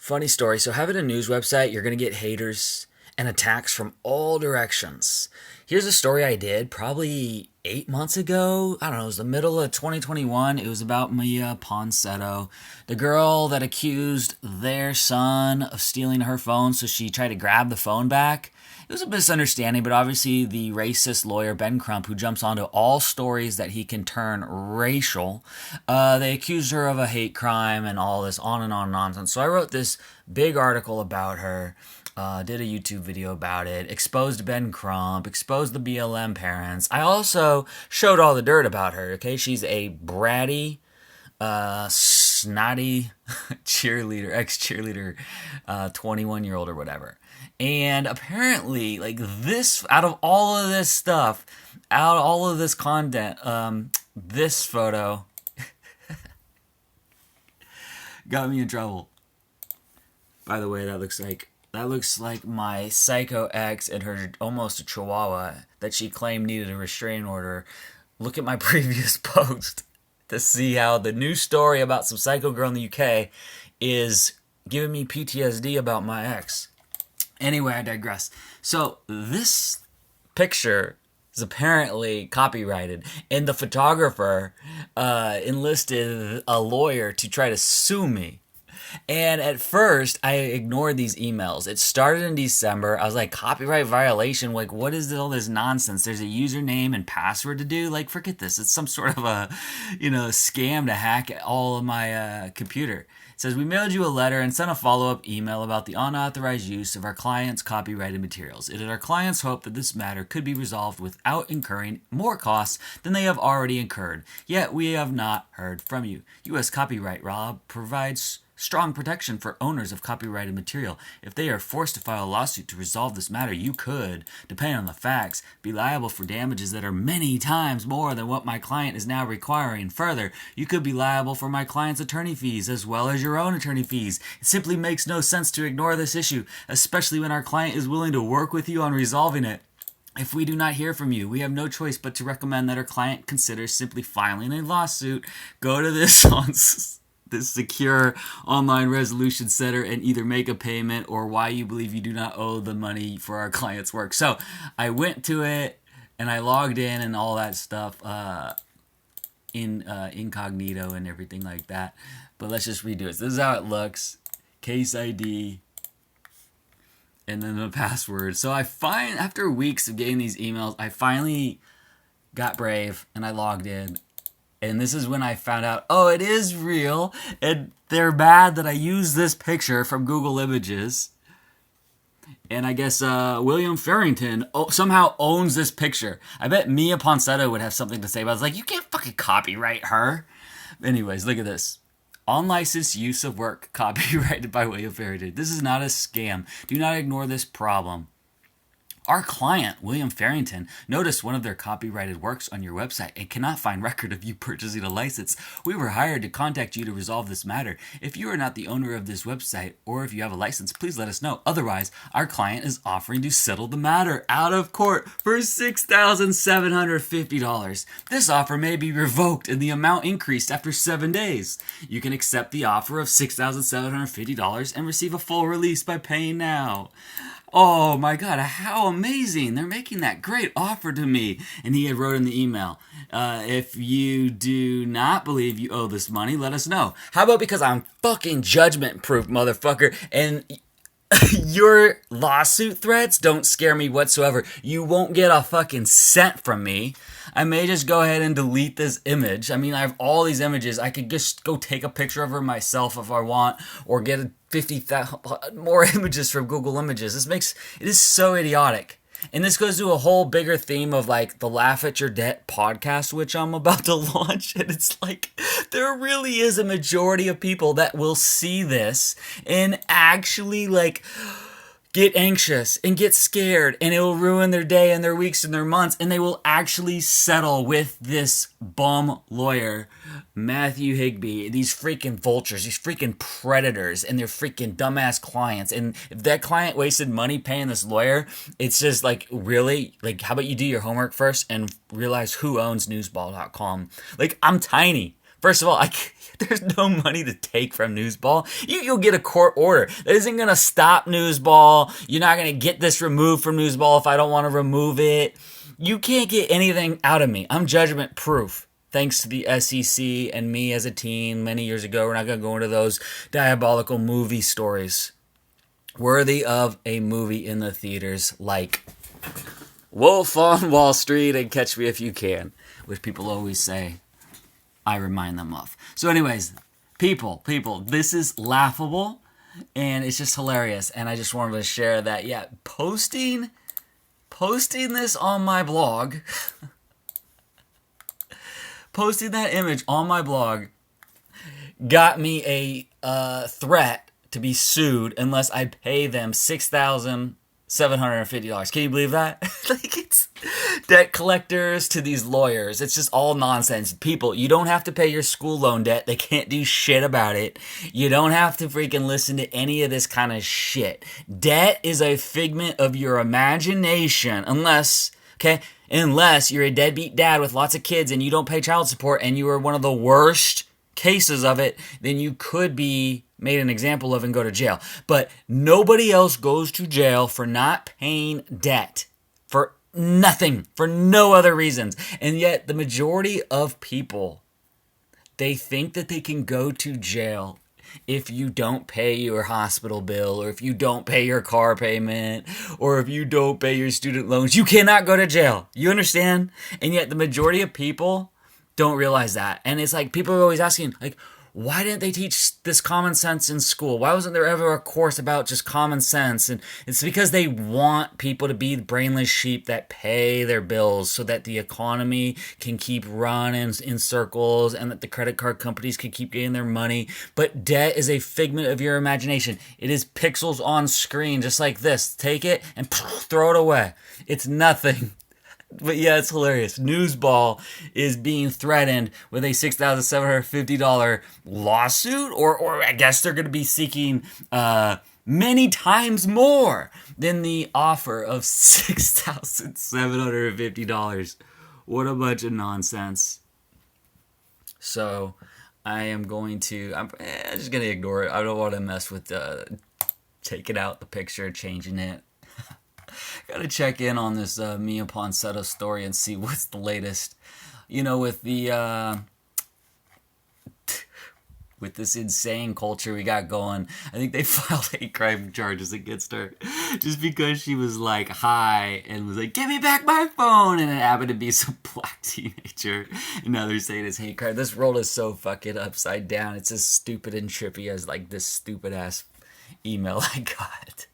Funny story. So, having a news website, you're going to get haters and attacks from all directions. Here's a story I did probably 8 months ago. I don't know, it was the middle of 2021. It was about Mia Ponsetto, the girl that accused their son of stealing her phone, so she tried to grab the phone back. It was a misunderstanding, but obviously the racist lawyer Ben Crump, who jumps onto all stories that he can turn racial, they accused her of a hate crime and all this on and on nonsense. So I wrote this big article about her, did a YouTube video about it, exposed Ben Crump, exposed the BLM parents. I also showed all the dirt about her, okay? She's a bratty, snotty ex-cheerleader, 21-year-old or whatever. And apparently, like this, out of all of this stuff, out of all of this content, this photo got me in trouble. By the way, that looks like my psycho ex and her almost a chihuahua that she claimed needed a restraining order. Look at my previous post to see how the new story about some psycho girl in the UK is giving me PTSD about my ex. Anyway, I digress. So this picture is apparently copyrighted, and the photographer enlisted a lawyer to try to sue me. And at first, I ignored these emails. It started in December. I was like, copyright violation? Like, what is all this nonsense? There's a username and password to do? Like, forget this. It's some sort of a, scam to hack all of my computer. It says, we mailed you a letter and sent a follow-up email about the unauthorized use of our client's copyrighted materials. It is our client's hope that this matter could be resolved without incurring more costs than they have already incurred. Yet, we have not heard from you. U.S. copyright law provides strong protection for owners of copyrighted material. If they are forced to file a lawsuit to resolve this matter, you could, depending on the facts, be liable for damages that are many times more than what my client is now requiring. Further, you could be liable for my client's attorney fees as well as your own attorney fees. It simply makes no sense to ignore this issue, especially when our client is willing to work with you on resolving it. If we do not hear from you, we have no choice but to recommend that our client consider simply filing a lawsuit. Go to this secure online resolution center and either make a payment or why you believe you do not owe the money for our client's work. So I went to it and I logged in and all that stuff in incognito and everything like that. But let's just redo it. So this is how it looks. Case ID and then the password. So after weeks of getting these emails, I finally got brave and I logged in. And this is when I found out, it is real, and they're mad that I used this picture from Google Images. And I guess William Farrington somehow owns this picture. I bet Mia Ponsetto would have something to say about it. I was like, you can't fucking copyright her. Anyways, look at this. Unlicensed use of work copyrighted by William Farrington. This is not a scam. Do not ignore this problem. Our client, William Farrington, noticed one of their copyrighted works on your website and cannot find record of you purchasing a license. We were hired to contact you to resolve this matter. If you are not the owner of this website or if you have a license, please let us know. Otherwise, our client is offering to settle the matter out of court for $6,750. This offer may be revoked and the amount increased after 7 days. You can accept the offer of $6,750 and receive a full release by paying now. Oh my God, how amazing. They're making that great offer to me. And he had wrote in the email, if you do not believe you owe this money, let us know. How about because I'm fucking judgment proof, motherfucker, and your lawsuit threats don't scare me whatsoever. You won't get a fucking cent from me. I may just go ahead and delete this image. I mean, I have all these images. I could just go take a picture of her myself if I want, or get 50,000 more images from Google Images. It is so idiotic. And this goes to a whole bigger theme of like the Laugh at Your Debt podcast, which I'm about to launch. And it's like, there really is a majority of people that will see this and actually like get anxious and get scared, and it will ruin their day and their weeks and their months, and they will actually settle with this bum lawyer, Matthew Higbee, these freaking vultures, these freaking predators, and their freaking dumbass clients. And if that client wasted money paying this lawyer, it's just like, really? Like, how about you do your homework first and realize who owns NewsBall.com? Like, I'm tiny. First of all, there's no money to take from NewsBall. You'll get a court order. That isn't going to stop NewsBall. You're not going to get this removed from NewsBall if I don't want to remove it. You can't get anything out of me. I'm judgment proof. Thanks to the SEC and me as a teen many years ago. We're not going to go into those diabolical movie stories. Worthy of a movie in the theaters like Wolf on Wall Street and Catch Me If You Can, which people always say I remind them of. So anyways, people, this is laughable and it's just hilarious. And I just wanted to share that, yeah, posting this on my blog, posting that image on my blog got me a threat to be sued unless I pay them $6,750. Can you believe that? Like, it's debt collectors to these lawyers. It's just all nonsense. People, you don't have to pay your school loan debt. They can't do shit about it. You don't have to freaking listen to any of this kind of shit. Debt is a figment of your imagination unless you're a deadbeat dad with lots of kids and you don't pay child support and you are one of the worst cases of it, then you could be made an example of and go to jail. But nobody else goes to jail for not paying debt. For nothing. For no other reasons. And yet the majority of people, they think that they can go to jail if you don't pay your hospital bill, or if you don't pay your car payment, or if you don't pay your student loans. You cannot go to jail. You understand? And yet the majority of people don't realize that. And it's like, people are always asking, like, why didn't they teach this common sense in school? Why wasn't there ever a course about just common sense? And it's because they want people to be brainless sheep that pay their bills so that the economy can keep running in circles and that the credit card companies can keep getting their money. But debt is a figment of your imagination. It is pixels on screen, just like this. Take it and throw it away. It's nothing. But yeah, it's hilarious. NewsBall is being threatened with a $6,750 lawsuit, or I guess they're going to be seeking many times more than the offer of $6,750. What a bunch of nonsense. So I'm just going to ignore it. I don't want to mess with taking out the picture, changing it. Gotta check in on this Mia Ponsetto story and see what's the latest. You know, with the with this insane culture we got going, I think they filed hate crime charges against her just because she was like high and was like, "Give me back my phone," and it happened to be some black teenager. And now they're saying it's hate crime. This world is so fucking upside down. It's as stupid and trippy as like this stupid ass email I got.